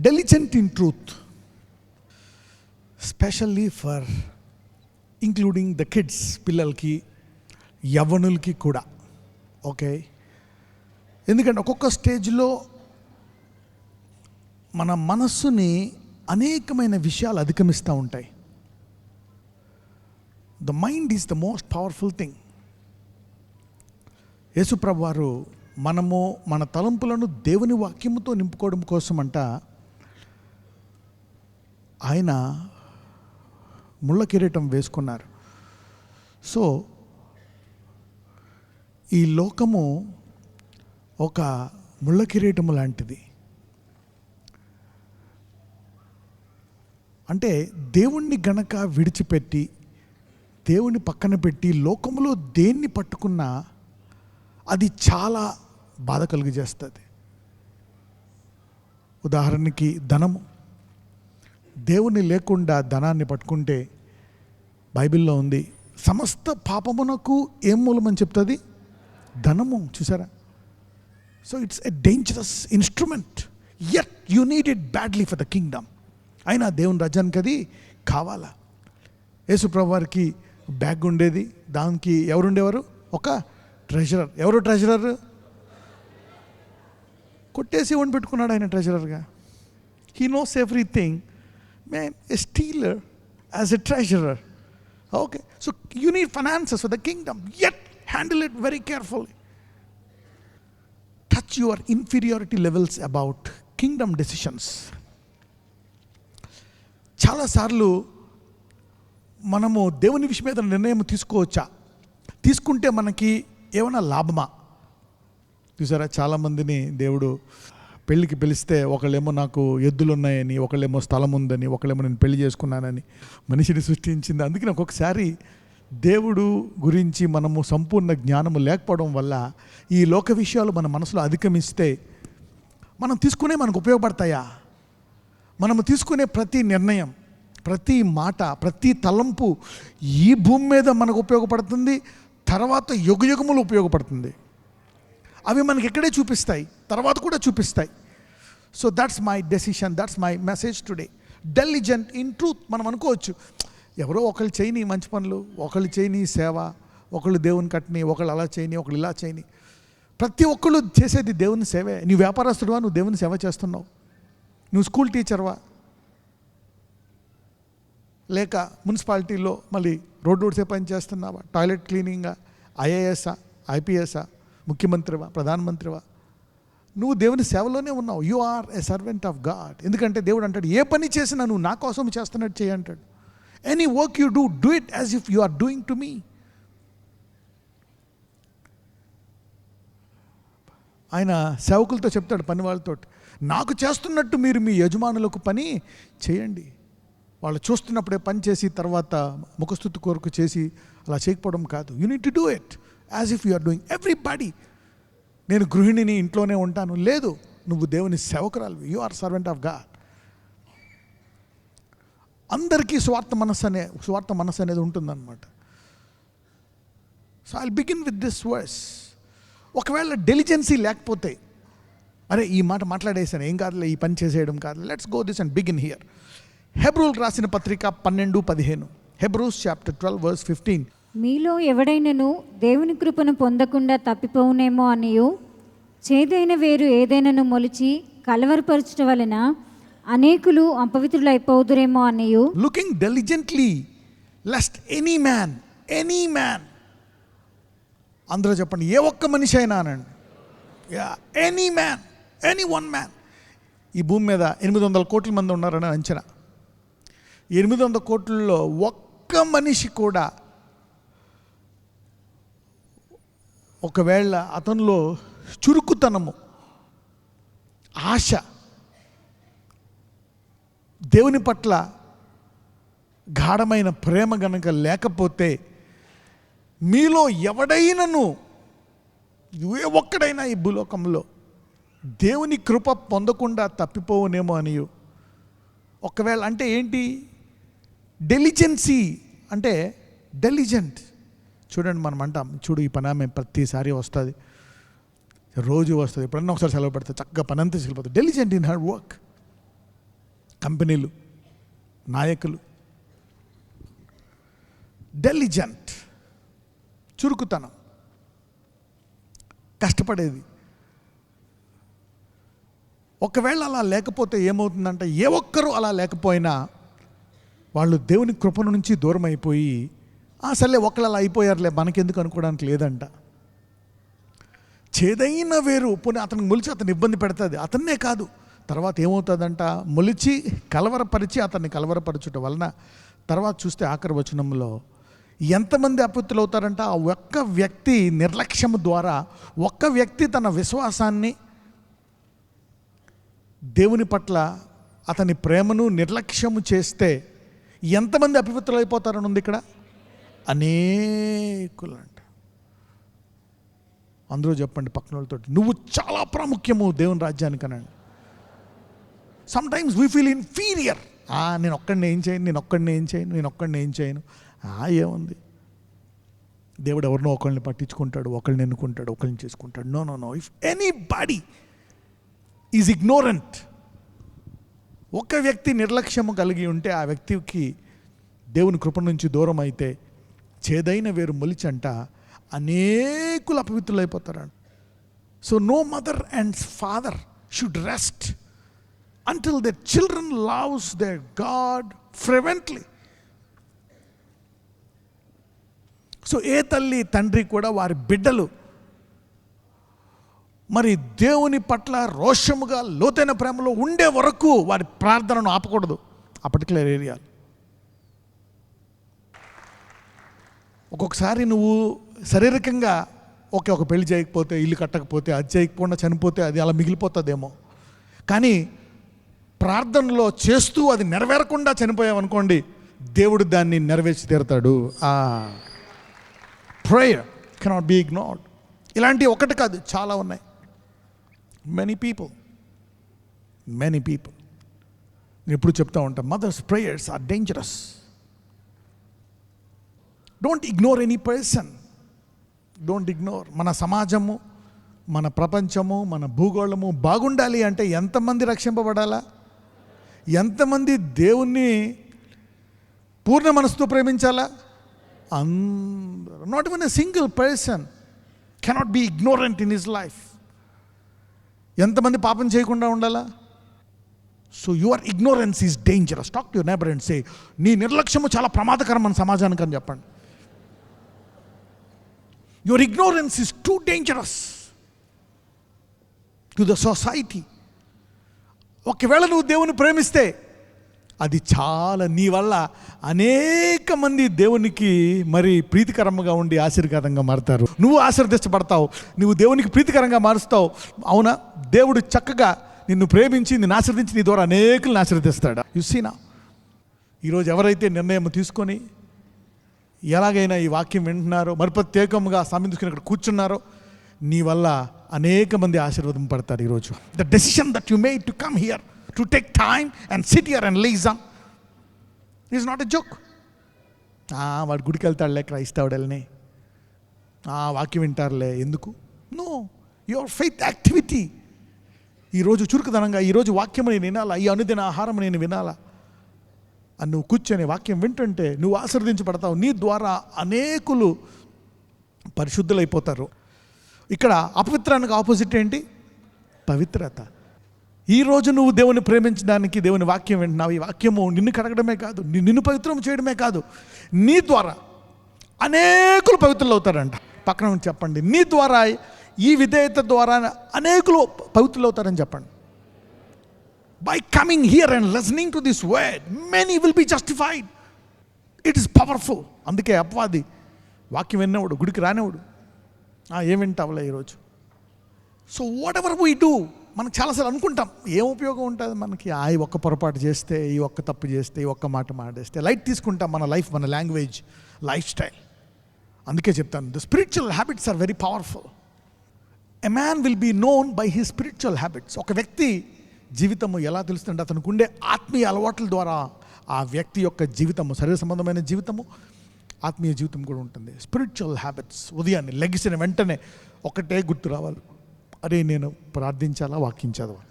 diligent in truth, especially for including the kids, పిల్లలకి, యవ్వనులకి కూడా. Okay, ఎందుకంటే ఒక్కొక్క స్టేజ్లో మన మనస్సుని అనేకమైన విషయాలు అధిగమిస్తూ ఉంటాయి. The mind is the most powerful thing. యేసుప్రభు వారు మనము మన తలంపులను దేవుని వాక్యముతో నింపుకోవడం కోసమంట ఆయన ముళ్ళ కిరీటం వేసుకున్నారు. సో ఈ లోకము ఒక ముళ్ళ కిరీటము లాంటిది. అంటే దేవుణ్ణి గనక విడిచిపెట్టి, దేవుని పక్కన పెట్టి లోకములో దేన్ని పట్టుకున్నా అది చాలా బాధ కలుగజేస్తుంది. ఉదాహరణకి ధనము. దేవుని లేకుండా ధనాన్ని పట్టుకుంటే బైబిల్లో ఉంది, సమస్త పాపమునకు ఏం మూలమని చెప్తుంది? ధనము. చూసారా? So it's a dangerous instrument, yet you need it badly for the kingdom. అయినా దేవుని రాజ్యానికి అది కావాలా. యేసుప్రభు వారికి బ్యాగ్ ఉండేది, దానికి ఎవరుండేవారు? ఒక ట్రెజరర్. ఎవరు ట్రెజరర్? కొట్టేసి ఇవ్వండి పెట్టుకున్నాడు ఆయన ట్రెజరర్గా. He knows everything. Man, a stealer as a treasurer. Okay, so you need finances for the kingdom, yet handle it very carefully. Touch your inferiority levels about kingdom decisions. చాలా సార్లు మనము దేవుని విషయం మీద నిర్ణయం తీసుకోవచ్చా? తీసుకుంటే మనకి ఏమైనా లాభమా? చూసారా, చాలామందిని దేవుడు పెళ్ళికి పిలిస్తే ఒకళ్ళేమో నాకు ఎద్దులు ఉన్నాయని, ఒకళ్ళేమో స్థలం ఉందని, ఒకళ్ళేమో నేను పెళ్లి చేసుకున్నానని మనిషిని సృష్టించింది. అందుకే నాకు ఒకసారి దేవుడు గురించి మనము సంపూర్ణ జ్ఞానము లేకపోవడం వల్ల ఈ లోక విషయాలు మన మనసులో అధిగమిస్తే మనం తీసుకునే మనకు ఉపయోగపడతాయా? మనము తీసుకునే ప్రతి నిర్ణయం, ప్రతి మాట, ప్రతి తలంపు ఈ భూమి మీద మనకు ఉపయోగపడుతుంది, తర్వాత యుగయుగములు ఉపయోగపడుతుంది. అవి మనకి ఎక్కడే చూపిస్తాయి, తర్వాత కూడా చూపిస్తాయి. So that's my decision, that's my message today. Diligent in truth. మనం అనుకోవచ్చు, ఎవరో ఒకళ్ళు చేయని మంచి పనులు, ఒకళ్ళు చేయని సేవ, ఒకళ్ళు దేవుని కట్టని, ఒకళ్ళు అలా చేయని, ఒకళ్ళు ఇలా చేయని. ప్రతి ఒక్కళ్ళు చేసేది దేవుని సేవే. నువ్వు వ్యాపారస్తుడువా, నువ్వు దేవుని సేవ చేస్తున్నావు. నువ్వు స్కూల్ టీచర్వా, లేక మున్సిపాలిటీలో మళ్ళీ రోడ్సే పని చేస్తున్నావా, టాయిలెట్ క్లీనింగా, ఐఏఎస్ఆ, ఐపీఎస్ఆ, ముఖ్యమంత్రివా, ప్రధానమంత్రివా, నువ్వు దేవుని సేవలోనే ఉన్నావు. You are a servant of God. ఎందుకంటే దేవుడు అంటాడు, ఏ పని చేసినా నువ్వు నా కోసం చేస్తున్నట్టు చేయి అంటాడు. Any work you do it as if you are doing to me. ఆయన సేవకులతో చెప్తాడు, పని వాళ్ళతో, నాకు చేస్తున్నట్టు మీరు మీ యజమానులకు పని చేయండి. వాళ్ళు చూస్తున్నప్పుడే పని చేసి తర్వాత ముఖస్తుతి కొరకు చేసి అలా చేయకపోవడం కాదు. You need to do it as if you are doing. Everybody, నేను గృహిణిని, ఇంట్లోనే ఉంటాను, లేదు, నువ్వు దేవుని సేవకురాలు. You are servant of God. అందరికీ స్వార్థ మనస్సు అనేది ఉంటుందన్నమాట. So I'll begin with this verse. ఒకవేళ డెలిజెన్సీ లేకపోతే, అరే ఈ మాట మాట్లాడేసాను, ఏం కాదులే, ఈ పని చేసేయడం కాదు, let's go this and begin here. హెబ్రూలకు రాసిన పత్రిక 12:15. Hebrews chapter 12 verse 15. మీలో ఎవడైనను దేవుని కృపను పొందకుండా తప్పిపోవునేమో అనియు, చేదైన వేరు ఏదైనాను మొలిచి కలవరపరచడం వలన అనేకులు అపవిత్రులైపోదురేమో అనియు, లుకింగ్ డెలిజెంట్లీ లెస్ట్ ఎనీ మ్యాన్ అందరూ చెప్పండి, ఏ ఒక్క మనిషి అయినా అనండి, any man, any one man. ఈ భూమి మీద 800 కోట్ల మంది ఉన్నారని అంచనా. 800 కోట్లలో ఒక్క మనిషి కూడా ఒకవేళ అతనిలో చురుకుతనము, ఆశ, దేవుని పట్ల గాఢమైన ప్రేమ గనక లేకపోతే, మీలో ఎవడైనను, ఏ ఒక్కడైనా ఈ భూలోకంలో దేవుని కృప పొందకుండా తప్పిపోవునేమో అనియు. ఒకవేళ అంటే ఏంటి? డెలిజెన్సీ అంటే డెలిజెంట్. చూడండి, మనం అంటాం, చూడు ఈ పని ఆమె ప్రతిసారి వస్తుంది, రోజు వస్తుంది, ఎప్పుడన్నా ఒకసారి సెలవు పెడతా, చక్కగా పని అంతా వెళ్ళిపోతుంది. Diligent in her work. కంపెనీలు, నాయకులు. డెలిజెంట్, చురుకుతనం, కష్టపడేది. ఒకవేళ అలా లేకపోతే ఏమవుతుందంటే, ఏ ఒక్కరూ అలా లేకపోయినా వాళ్ళు దేవుని కృప నుంచి దూరం అయిపోయి, సర్లే ఒకళ్ళు అలా అయిపోయారులే మనకెందుకు అనుకోవడానికి లేదంట. చేదైన వేరు పోనీ అతనికి మొలిచి అతను ఇబ్బంది పెడుతుంది. అతన్నే కాదు, తర్వాత ఏమవుతుందంట, మొలిచి కలవరపరిచి అతన్ని కలవరపరచుట వలన తర్వాత చూస్తే ఆఖరి వచనంలో ఎంతమంది అపవిత్రులు అవుతారంట. ఆ ఒక్క వ్యక్తి నిర్లక్ష్యం ద్వారా, ఒక్క వ్యక్తి తన విశ్వాసాన్ని, దేవుని పట్ల అతని ప్రేమను నిర్లక్ష్యము చేస్తే ఎంతమంది అపవిత్రులు అయిపోతారని ఉంది ఇక్కడ. అనేకులంట. అందరూ చెప్పండి పక్కన వాళ్ళతో, నువ్వు చాలా ప్రాముఖ్యము దేవుని రాజ్యానికి అనండి. Sometimes we feel inferior. నేను ఒక్కడిని ఏం చేయను, నేను ఒక్కడిని ఏం చేయను. ఏముంది, దేవుడు ఎవరినో ఒకళ్ళని పట్టించుకుంటాడు, ఒకళ్ళని ఎన్నుకుంటాడు, ఒకళ్ళని చేసుకుంటాడు. No. If anybody is ignorant, ఒక వ్యక్తి నిర్లక్ష్యము కలిగి ఉంటే ఆ వ్యక్తికి దేవుని కృప నుంచి దూరం అయితే చేదైన వేరు మొలిచంట అనేకులు అపవిత్రులు అయిపోతారంట. So no mother and father should rest until their children loves their God fervently. సో ఏ తల్లి తండ్రి కూడా వారి బిడ్డలు మరి దేవుని పట్ల రోషముగా లోతైన ప్రేమలో ఉండే వరకు వారి ప్రార్థనను ఆపకూడదు ఆ పర్టికులర్ ఏరియాలో. ఒక్కొక్కసారి నువ్వు శారీరకంగా ఒక పెళ్లి చేయకపోతే, ఇల్లు కట్టకపోతే, అది చేయకపోకుండా చనిపోతే అది అలా మిగిలిపోతుందేమో. కానీ ప్రార్థనలో చేస్తూ అది నెరవేరకుండా చనిపోయావనుకోండి, దేవుడు దాన్ని నెరవేర్చి తీరుతాడు. Prayer cannot be ignored. ఇలాంటి ఒకటి కాదు, చాలా ఉన్నాయి. మెనీ పీపుల్ నేను ఎప్పుడు చెప్తా ఉంటాను, mother's prayers are dangerous. Don't ignore any person. Don't ignore. మన సమాజము, మన ప్రపంచము, మన భూగోళము బాగుండాలి అంటే ఎంతమంది రక్షింపబడాలా, ఎంతమంది దేవుణ్ణి పూర్ణ మనసుతో ప్రేమించాలా? అందరూ. Not even a single person cannot be ignorant in his life. ఎంతమంది పాపం చేయకుండా ఉండాలా? So your ignorance is dangerous. Talk to your neighbour and say, నీ నిర్లక్ష్యము చాలా ప్రమాదకరం మన సమాజానికి అని చెప్పండి. Your ignorance is too dangerous to the society. ఒకవేళ నువ్వు దేవుని ప్రేమిస్తే అది చాలా, నీ వల్ల అనేక మంది దేవునికి మరి ప్రీతికరంగా ఉండి ఆశీర్వాదంగా మారుతారు. నువ్వు ఆశీర్వదించబడతావు, నువ్వు దేవునికి ప్రీతికరంగా మారుస్తావు. అవునా? దేవుడు చక్కగా నిన్ను ప్రేమించి, నిన్ను ఆశీర్వదించి నీ ద్వారా అనేకులను ఆశీర్వదిస్తాడు. యుసీనా, ఈరోజు ఎవరైతే నిర్ణయం తీసుకొని ఎలాగైనా ఈ వాక్యం వింటున్నారో, మరి ప్రత్యేకంగా సమయం తీసుకుని ఇక్కడ కూర్చున్నారో, నీ వల్ల అనేక మంది ఆశీర్వాదం పడతారు ఈరోజు. The decision that you made to come here, to take time and sit here and listen is not a joke. వాడు గుడికి వెళ్తాడులే, క్రైస్తవుడల్ని, వాక్యం వింటారులే, ఎందుకు? No, your faith activity. ఈరోజు చురుకుదనంగా, ఈరోజు వాక్యం నేను వినాలా, ఈ అనుదిన ఆహారం నేను వినాలా అని నువ్వు కూర్చొని వాక్యం వింటుంటే నువ్వు ఆశీర్వదించబడతావు. నీ ద్వారా అనేకులు పరిశుద్ధులైపోతారు. ఇక్కడ అపవిత్రానికి ఆపోజిట్ ఏంటి? పవిత్రత. ఈరోజు నువ్వు దేవుని ప్రేమించడానికి దేవుని వాక్యం వింటున్నావు. ఈ వాక్యము నిన్ను కడగడమే కాదు, నిన్ను పవిత్రం చేయడమే కాదు, నీ ద్వారా అనేకులు పవిత్రులు అవుతారంట. పక్కన ఉండి చెప్పండి, నీ ద్వారా, ఈ విధేయత ద్వారా అనేకులు పవిత్రులు అవుతారని చెప్పండి. By coming here and listening to this word, many will be justified. It is powerful. అందుకే అపవాది వాక్యం విన్నవాడు గుడికి రానివాడు. ఏం వింటావులే ఈరోజు. So what ever we do, మనం చాలాసార్లు అనుకుంటాం ఏం ఉపయోగం ఉంటుంది మనకి, ఈ ఒక్క పొరపాటు చేస్తే, ఈ ఒక్క తప్పు చేస్తే, ఈ ఒక్క మాట మాట్లాడేస్తే, లైట్ తీసుకుంటాం మన లైఫ్, మన లాంగ్వేజ్, లైఫ్ స్టైల్. అందుకే చెప్తాను, the spiritual habits are very powerful. A man will be known by his spiritual habits. ఒక వ్యక్తి జీవితము ఎలా తెలుస్తుంటే అతనికి ఉండే ఆత్మీయ అలవాట్ల ద్వారా ఆ వ్యక్తి యొక్క జీవితము, శరీర సంబంధమైన జీవితము, ఆత్మీయ జీవితం కూడా ఉంటుంది. Spiritual habits. ఉదయాన్నే లెగిసిన వెంటనే ఒకటే గుర్తు రావాలి, అరే నేను ప్రార్థించాలా, వాక్యం చదవాలి.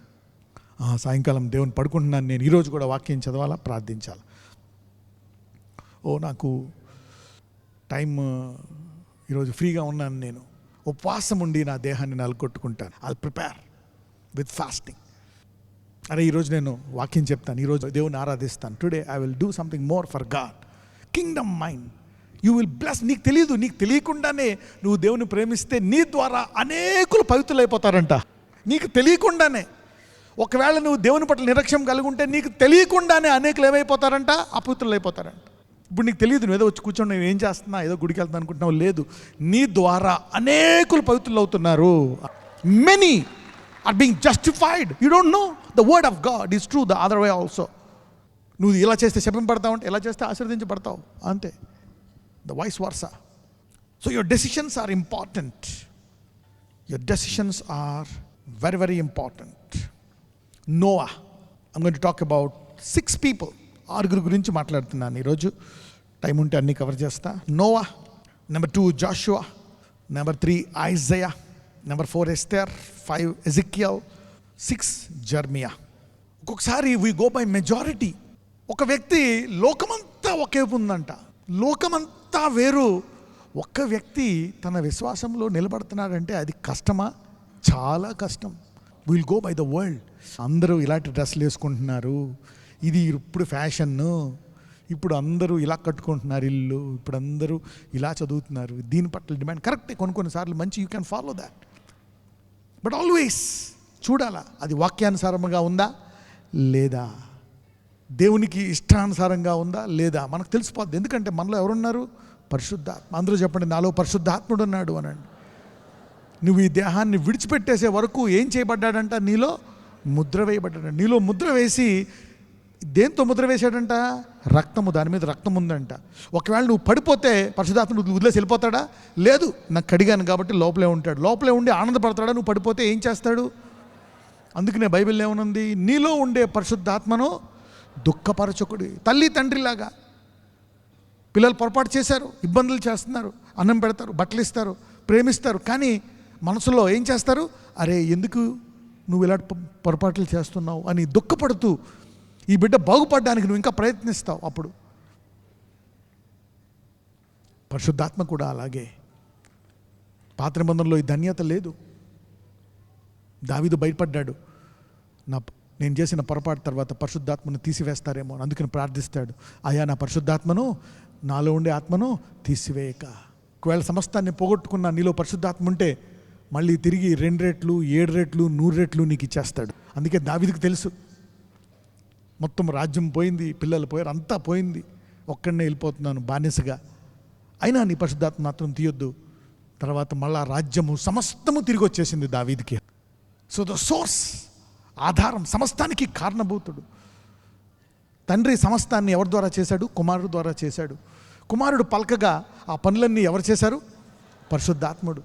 సాయంకాలం దేవుని పడుకుంటున్నాను నేను, ఈరోజు కూడా వాక్యం చదవాలా, ప్రార్థించాలి. నాకు టైం ఈరోజు ఫ్రీగా ఉన్నాను, నేను ఉపవాసం ఉండి నా దేహాన్ని నలగొట్టుకుంటాను. I prepare with fasting. అరే ఈరోజు నేను వాక్యం చెప్తాను, ఈరోజు దేవుని ఆరాధిస్తాను. Today I will do something more for God. Kingdom mind, you will bless. నీకు తెలియదు, నీకు తెలియకుండానే నువ్వు దేవుని ప్రేమిస్తే నీ ద్వారా అనేకులు పవిత్రులైపోతారంట. నీకు తెలియకుండానే. ఒకవేళ నువ్వు దేవుని పట్ల నిర్లక్ష్యం కలిగి ఉంటే నీకు తెలియకుండానే అనేకులు ఏమైపోతారంట, అపవిత్రులైపోతారంట. ఇప్పుడు నీకు తెలియదు, నువ్వు ఏదో వచ్చి కూర్చొని నేను ఏం చేస్తున్నా, ఏదో గుడికి వెళ్తున్నా అనుకుంటున్నావు. లేదు, నీ ద్వారా అనేకులు పవిత్రులు అవుతున్నారు. Many are being justified. You don't know the word of God is true the other way also. నువ్వు ఇలా చేస్తే శపింపబడతావు అంటే, ఎలా చేస్తే ఆశీర్వదించబడతావు, అంతే. The vice versa. So your decisions are important. Your decisions are very very important. Noah, I'm going to talk about 6 people, 6 గురించి మాట్లాడుతున్నాను ఈరోజు. టైం ఉంటే అన్నీ కవర్ చేస్తా. Noah, number 2 Joshua, number 3 Isaiah, number 4 Esther, 5 Ezekiel, 6 Jeremiah. ఒక్కొక్కసారి we go by majority. ఒక వ్యక్తి లోకమంతా ఒకేపు ఉందంట, లోకమంతా వేరు. ఒక్క వ్యక్తి తన విశ్వాసంలో నిలబడుతున్నాడంటే అది కష్టమా? చాలా కష్టం. Will go by the world. అందరూ ఇలాంటి డ్రెస్సులు వేసుకుంటున్నారు, ఇది ఇప్పుడు ఫ్యాషన్ను, ఇప్పుడు అందరూ ఇలా కట్టుకుంటున్నారు ఇల్లు, ఇప్పుడు అందరూ ఇలా చదువుతున్నారు, దీని పట్ల డిమాండ్. కరెక్టే, కొన్నిసార్లు మంచి, you can follow that. But always చూడాలా అది వాక్యానుసారంగా ఉందా లేదా, దేవునికి ఇష్టానుసారంగా ఉందా లేదా, మనకు తెలిసిపోద్ది. ఎందుకంటే మనలో ఎవరున్నారు? పరిశుద్ధాత్మ. అందరూ చెప్పండి, నాలో పరిశుద్ధాత్ముడు ఉన్నాడు అనండి. నువ్వు ఈ దేహాన్ని విడిచిపెట్టేసే వరకు ఏం చేయబడ్డాడంట? నీలో ముద్ర వేయబడ్డాడు. నీలో ముద్ర వేసి, దేంతో ముద్ర వేసాడంట? రక్తము. దాని మీద రక్తం ఉందంట. ఒకవేళ నువ్వు పడిపోతే పరిశుద్ధాత్మ నువ్వు వదిలేసి వెళ్ళిపోతాడా? లేదు, నాకు కడిగాను కాబట్టి లోపలే ఉంటాడు. లోపలే ఉండి ఆనందపడతాడా? నువ్వు పడిపోతే ఏం చేస్తాడు? అందుకనే బైబిల్లో ఏమనుంది? నీలో ఉండే పరిశుద్ధాత్మను దుఃఖపరచకుడి. తల్లి తండ్రిలాగా. పిల్లలు పొరపాటు చేశారు, ఇబ్బందులు చేస్తున్నారు, అన్నం పెడతారు, బట్టలు ఇస్తారు, ప్రేమిస్తారు, కానీ మనసులో ఏం చేస్తారు? అరే ఎందుకు నువ్వు ఇలాంటి పొరపాట్లు చేస్తున్నావు అని దుఃఖపడుతూ ఈ బిడ్డ బాగుపడడానికి నువ్వు ఇంకా ప్రయత్నిస్తావు. అప్పుడు పరిశుద్ధాత్మ కూడా అలాగే. పాత నిబంధనలో ఈ ధన్యత లేదు. దావీదు భయపడ్డాడు, నేను చేసిన పొరపాటు తర్వాత పరిశుద్ధాత్మను తీసివేస్తారేమో, అందుకని ప్రార్థిస్తాడు, అయ్యా నా పరిశుద్ధాత్మను, నాలో ఉండే ఆత్మను తీసివేయక. ఒకవేళ సమస్తాన్ని పోగొట్టుకున్న నీలో పరిశుద్ధాత్మ ఉంటే మళ్ళీ తిరిగి 2 రెట్లు, 7 రెట్లు, 100 రెట్లు నీకు ఇచ్చేస్తాడు. అందుకే దావీదుకు తెలుసు, మొత్తం రాజ్యం పోయింది, పిల్లలు పోయారు, అంతా పోయింది, ఒక్కడనే వెళ్ళిపోతున్నాను బానిసగా, అయినా నీ పరిశుద్ధాత్మ మాత్రం తీయొద్దు. తర్వాత మళ్ళా రాజ్యము సమస్తము తిరిగి వచ్చేసింది దావీదుకి. సో ద సోర్స్, ఆధారం, సమస్తానికి కారణభూతుడు. తండ్రి సమస్తాన్ని ఎవరి ద్వారా చేశాడు? కుమారుడు ద్వారా చేశాడు. కుమారుడు పలకగా ఆ పనులన్నీ ఎవరు చేశారు? పరిశుద్ధాత్ముడు.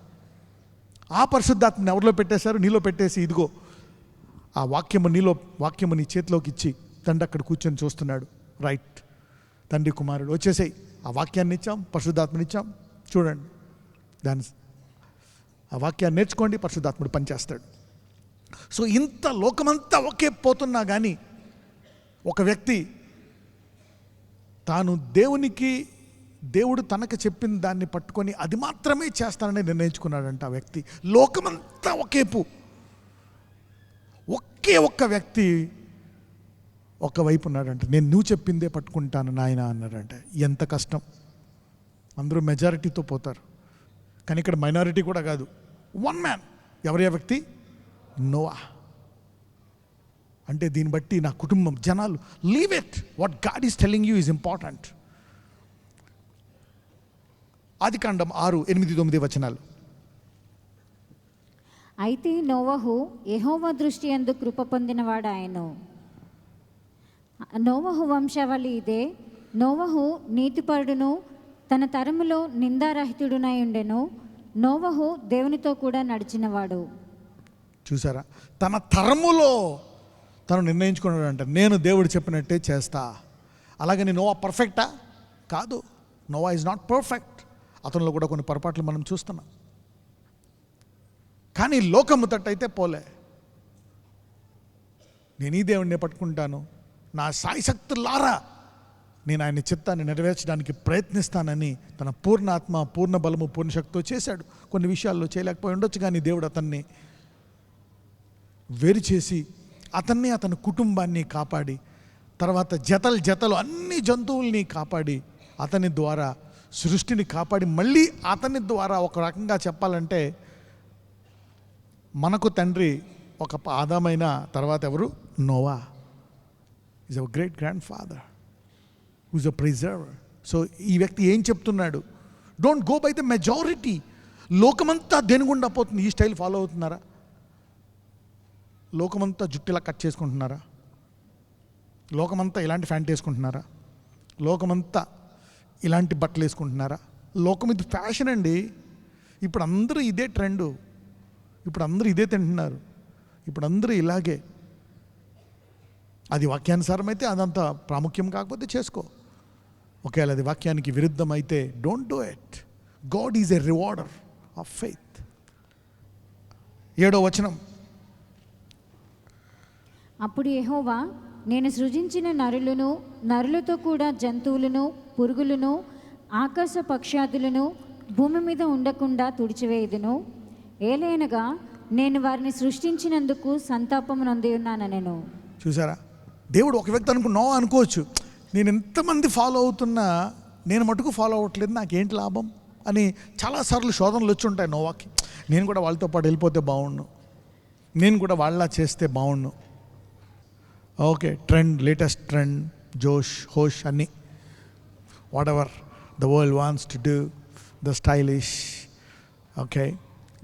ఆ పరిశుద్ధాత్మని ఎవరిలో పెట్టేశారు? నీలో పెట్టేసి, ఇదిగో ఆ వాక్యము నీ చేతిలోకి ఇచ్చి, తండ్రి అక్కడ కూర్చొని చూస్తున్నాడు. రైట్, తండ్రి కుమారుడు వచ్చేసాయి, ఆ వాక్యాన్ని ఇచ్చాం, పరిశుద్ధాత్మని ఇచ్చాం, చూడండి దాని ఆ వాక్యాన్ని నేర్చుకోండి, పరిశుద్ధాత్ముడు పనిచేస్తాడు. సో ఇంత లోకమంతా ఒకే పోతున్నా కానీ ఒక వ్యక్తి తాను దేవుడు తనకు చెప్పిన దాన్ని పట్టుకొని అది మాత్రమే చేస్తానని నిర్ణయించుకున్నాడంట. ఆ వ్యక్తి లోకమంతా ఒకేపు, ఒక్క వ్యక్తి ఒకవైపు ఉన్నాడంట. నువ్వు చెప్పిందే పట్టుకుంటాను నాయన అన్నాడంట. ఎంత కష్టం. అందరూ మెజారిటీతో పోతారు, కానీ ఇక్కడ మైనారిటీ కూడా కాదు, 1 man. ఎవరి వ్యక్తి? నోవా. అంటే దీన్ని బట్టి నా కుటుంబం, జనాలు, leave it, what God is telling you is important. ఆదికాండం 6, 8, 9 వచనాలు. అయితే నోవహు యెహోవా దృష్టి యందు కృప పొందినవాడు ఆయను. నోవహు వంశావళి ఇదే. నోవహు నీతిపరుడును తన తరములో నిందారహితుడునై ఉండెను. నోవహు దేవునితో కూడా నడిచినవాడు. చూసారా, తన తరములో తను నిర్ణయించుకున్నాడంట, నేను దేవుడు చెప్పినట్టే చేస్తా. అలాగని నోవా పర్ఫెక్టా? కాదు, నోవా ఈజ్ నాట్ పర్ఫెక్ట్. అతనిలో కూడా కొన్ని పొరపాట్లు మనం చూస్తున్నాం. కానీ లోకము తట్టయితే పోలే. నేను ఈ దేవుడిని పట్టుకుంటాను, నా సాయశక్తులారా నేను ఆయన చిత్తాన్ని నెరవేర్చడానికి ప్రయత్నిస్తానని తన పూర్ణ ఆత్మ, పూర్ణ బలము, పూర్ణ శక్తితో చేశాడు. కొన్ని విషయాల్లో చేయలేకపోయి ఉండొచ్చు, కానీ దేవుడు అతన్ని వేరు చేసి అతన్ని, అతని కుటుంబాన్ని కాపాడి, తర్వాత జతలు అన్ని జంతువుల్ని కాపాడి, అతని ద్వారా సృష్టిని కాపాడి, మళ్ళీ అతని ద్వారా ఒక రకంగా చెప్పాలంటే మనకు తండ్రి ఒక ఆదామైన తర్వాత ఎవరు? Noah is our great grandfather who's a preserver. So ఈ వ్యక్తి ఏం చెప్తున్నాడు? Don't go by the majority. లోకమంతా దేని గుండా పోతుంది? ఈ స్టైల్ ఫాలో అవుతున్నారా? లోకమంతా జుట్టులా కట్ చేసుకుంటున్నారా? లోకమంతా ఇలాంటి ఫ్యాంట్ వేసుకుంటున్నారా? లోకమంతా ఇలాంటి బట్టలు వేసుకుంటున్నారా? లోకం ఇది ఫ్యాషన్ అండి. ఇప్పుడు అందరూ ఇదే ట్రెండు, ఇప్పుడు అందరూ ఇదే తింటున్నారు, ఇప్పుడు అందరూ ఇలాగే. అది వాక్యానుసారం అయితే అదంతా ప్రాముఖ్యం కాకపోతే చేసుకో. ఒకవేళ అది వాక్యానికి విరుద్ధం అయితే don't do it. God is a rewarder of faith. 7వ వచనం. అప్పుడు యెహోవా, నేను సృజించిన నరులతో కూడా జంతువులను, పురుగులను, ఆకాశ పక్షాదులను భూమి మీద ఉండకుండా తుడిచివేయుదును. ఏలైనగా నేను వారిని సృష్టించినందుకు సంతాపము నొంది ఉన్నాను. నేను చూసారా, దేవుడు ఒక వ్యక్తి నోవా అనుకోవచ్చు, నేను ఎంతమంది ఫాలో అవుతున్నా నేను మటుకు ఫాలో అవ్వట్లేదు, నాకేంటి లాభం అని చాలాసార్లు శోధనలు వచ్చి ఉంటాయి నోవాకి. నేను కూడా వాళ్ళతో పాటు వెళ్ళిపోతే బాగుండు, నేను కూడా వాళ్ళలా చేస్తే బాగుండు. ఓకే, ట్రెండ్, లేటెస్ట్ ట్రెండ్, జోష్, హోష్ అన్నీ, whatever the world wants to do, the stylish. Okay,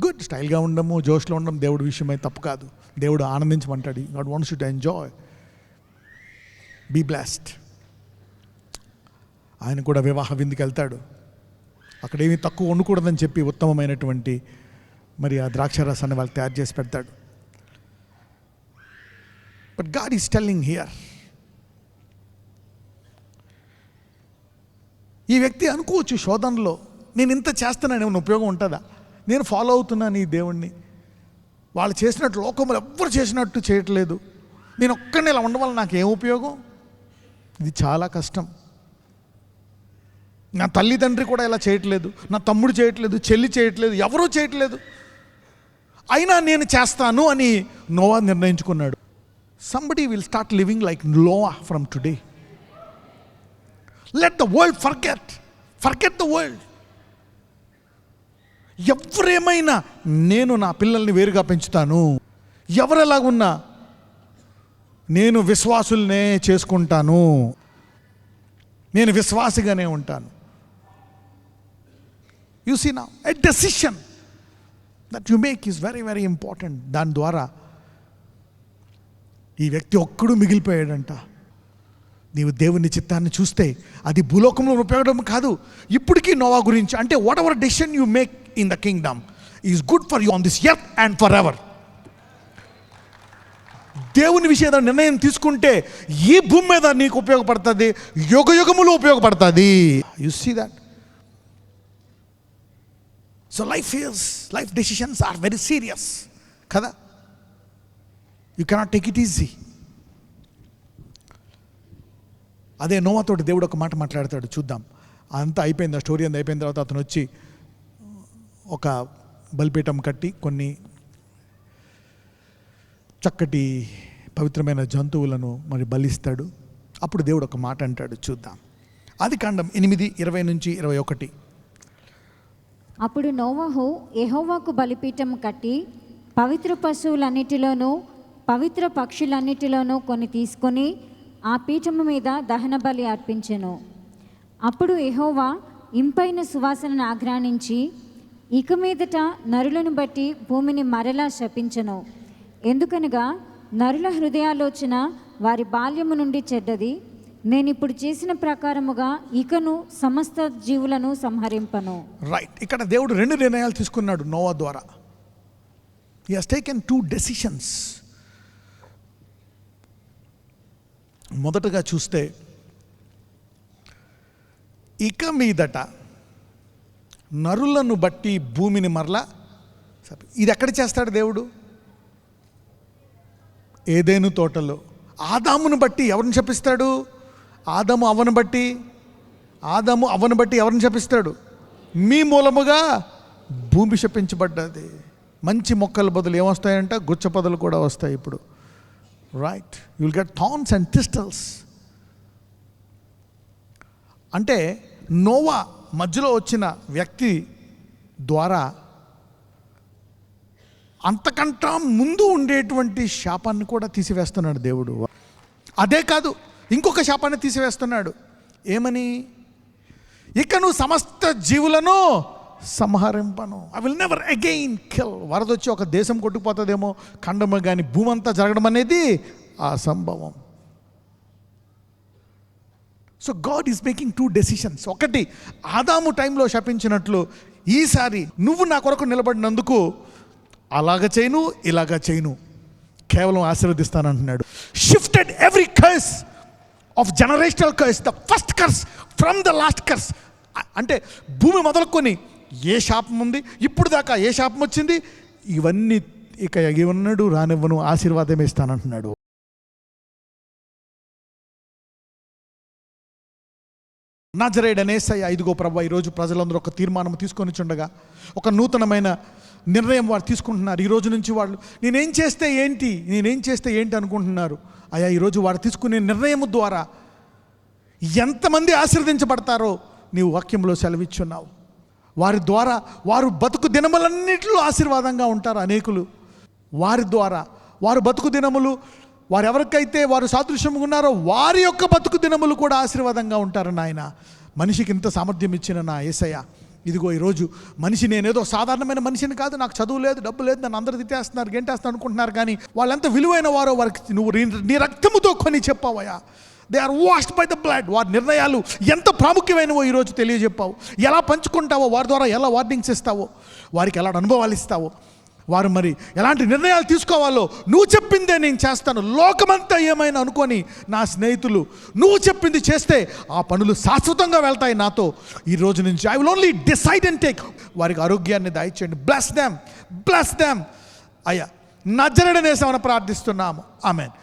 good. స్టైల్గా ఉండము, జోష్లో ఉండడం దేవుడి విషయమై తప్పు కాదు. దేవుడు ఆనందించమంటాడు. God wants you to enjoy, be blessed. ఆయన కూడా వివాహ విందుకి వెళ్తాడు. అక్కడేమీ తక్కువ వండకూడదని చెప్పి ఉత్తమమైనటువంటి మరి ఆ ద్రాక్షారసాన్ని వాళ్ళు తయారు చేసి పెడతాడు. But God is telling here, ఈ వ్యక్తి అనుకోవచ్చు శోధనలో, నేను ఇంత చేస్తున్నాను ఏమైనా ఉపయోగం ఉంటుందా? నేను ఫాలో అవుతున్నాను ఈ దేవుణ్ణి, వాళ్ళు చేసినట్టు లోకంలో ఎవ్వరు చేసినట్టు చేయట్లేదు, నేను ఒక్కడిని ఇలా ఉండడం వల్ల నాకేం ఉపయోగం? ఇది చాలా కష్టం. నా తల్లిదండ్రి కూడా ఇలా చేయట్లేదు, నా తమ్ముడు చేయట్లేదు, చెల్లి చేయట్లేదు, ఎవరూ చేయట్లేదు, అయినా నేను చేస్తాను అని నోవా నిర్ణయించుకున్నాడు. Somebody will start living like Noah from today. Let the world forget the world. ఎవరేమైనా నేను నా పిల్లల్ని వేరుగా పెంచుతాను, ఎవరెలాగున్నా నేను విశ్వాసులనే చేసుకుంటాను, నేను విశ్వాసిగానే ఉంటాను. You see now a decision that you make is very very important. దాని ద్వారా ఈ వ్యక్తి ఒక్కడు మిగిలిపోయాడంట. నీవు దేవుని చిత్తాన్ని చూస్తే అది భూలోకంలో ఉపయోగం కాదు, ఇప్పటికీ నోవా గురించి అంటే what ever decision you make in the Kingdom is good for you on this earth and for ever. దేవుని విషయంలో నిర్ణయం తీసుకుంటే ఈ భూమి మీద నీకు ఉపయోగపడుతుంది, యుగయుగములు ఉపయోగపడుతుంది. You see that. So life decisions are very serious కదా. You cannot take it easy. అదే నోవాతోటి దేవుడు ఒక మాట మాట్లాడతాడు, చూద్దాం. అంతా అయిపోయింది, ఆ స్టోరీ అంతా అయిపోయిన తర్వాత అతను వచ్చి ఒక బలిపీఠం కట్టి కొన్ని చక్కటి పవిత్రమైన జంతువులను మరి బలిస్తాడు. అప్పుడు దేవుడు ఒక మాట అంటాడు, చూద్దాం. ఆదికాండం 8:20-21. అప్పుడు నోవహు యెహోవాకు బలిపీఠం కట్టి పవిత్ర పశువులన్నిటిలోనూ పవిత్ర పక్షులన్నిటిలోనూ కొన్ని తీసుకొని ఆ పీఠము మీద దహన బలి అర్పించెను. అప్పుడు యెహోవా ఇంపైన సువాసనను ఆఘ్రానించి, ఇక మీదట నరులను బట్టి భూమిని మరలా శపించెను. ఎందుకనగా నరుల హృదయాలోచన వారి బాల్యము నుండి చెడ్డది. నేను ఇప్పుడు చేసిన ప్రకారముగా ఇకను సమస్త జీవులను సంహరింపను. రైట్, ఇక్కడ దేవుడు 2 నిర్ణయాలు తీసుకున్నాడు నోవా ద్వారా. He has taken 2 decisions. మొదటగా చూస్తే, ఇక మీదట నరులను బట్టి భూమిని మరలా, ఇది ఎక్కడ చేస్తాడు దేవుడు? ఏదైను తోటలో ఆదామును బట్టి ఎవరిని శపిస్తాడు? ఆదాము అవ్వను బట్టి ఎవరిని శపిస్తాడు? మీ మూలముగా భూమి శపించబడ్డది. మంచి మొక్కల బదులు ఏమొస్తాయంట? గుచ్చ పొదలు కూడా వస్తాయి ఇప్పుడు. Right, you will get thorns and thistles. అంటే నోవా మధ్యలో వచ్చిన వ్యక్తి ద్వారా అంతకంటా ముందు ఉండేటువంటి శాపాన్ని కూడా తీసివేస్తున్నాడు దేవుడు. అదే కాదు, ఇంకొక శాపాన్ని తీసివేస్తున్నాడు. ఏమని? ఇక నువ్వు సమస్త జీవులను సంహరింపను. I will never again kill. వరదొచ్చి ఒక దేశం కొట్టుకుపోతుందేమో, ఖండము కానీ భూమి అంతా జరగడం అనేది అసంభవం. So God is making 2 decisions. ఒకటి, ఆదాము టైంలో శపించినట్లు ఈసారి నువ్వు నా కొరకు నిలబడినందుకు అలాగ చేయను, ఇలాగ చేయను, కేవలం ఆశీర్వదిస్తానంటున్నాడు. Shifted every curse of generational curse, the first curse from the last curse. అంటే భూమి మొదలుకొని ఏ శాపం ఉంది, ఇప్పుడు దాకా ఏ శాపం వచ్చింది, ఇవన్నీ ఇక ఏమన్నాడు? రానివ్వను, ఆశీర్వాదం ఇస్తానంటున్నాడు. నజరేయుడైన యేసయ్య, ఇదిగో ప్రభువా, ఈరోజు ప్రజలందరూ ఒక తీర్మానం తీసుకొని చుండగా, ఒక నూతనమైన నిర్ణయం వారు తీసుకుంటున్నారు. ఈరోజు నుంచి వాళ్ళు నేనేం చేస్తే ఏంటి అనుకుంటున్నారు. అయ్యా, ఈరోజు వారు తీసుకునే నిర్ణయం ద్వారా ఎంతమంది ఆశీర్వదించబడతారో నీవు వాక్యంలో సెలవిచ్చున్నావు. వారి ద్వారా వారు బతుకు దినములన్నిటిలో ఆశీర్వాదంగా ఉంటారు అనేకులు. వారి ద్వారా వారు బతుకు దినములు, వారు ఎవరికైతే వారు సాదృశ్యంగా ఉన్నారో వారి యొక్క బతుకు దినములు కూడా ఆశీర్వాదంగా ఉంటారు. నాయన, మనిషికి ఇంత సామర్థ్యం ఇచ్చిన నా యేసయ్య, ఇదిగో ఈరోజు మనిషి, నేనేదో సాధారణమైన మనిషిని కాదు, నాకు చదువు లేదు, డబ్బు లేదు, నన్ను అందరూ తిట్టేస్తున్నారు, గెంటేస్తున్నారు అనుకుంటున్నారు. కానీ వాళ్ళెంత విలువైన వారో వారికి నువ్వు నీ రక్తముతో కొని చెప్పావయ్యా. They are washed by the blood. వారి నిర్ణయాలు ఎంత ప్రాముఖ్యమైనవో ఈరోజు తెలియజెప్పావు. ఎలా పంచుకుంటావో, వారి ద్వారా ఎలా వార్నింగ్స్ ఇస్తావో, వారికి ఎలాంటి అనుభవాలు ఇస్తావో, వారు మరి ఎలాంటి నిర్ణయాలు తీసుకోవాలో నువ్వు చెప్పిందే నేను చేస్తాను. లోకమంతా ఏమైనా అనుకొని నా స్నేహితులు నువ్వు చెప్పింది చేస్తే ఆ పనులు శాశ్వతంగా వెళ్తాయి నాతో. ఈ రోజు నుంచి I will only decide and take. వారికి ఆరోగ్యాన్ని దయచేయండి. బ్లెస్ దెమ్ అయ్యా, నజరేయుడైన యేసుని ప్రార్థిస్తున్నాము. ఆమేన్.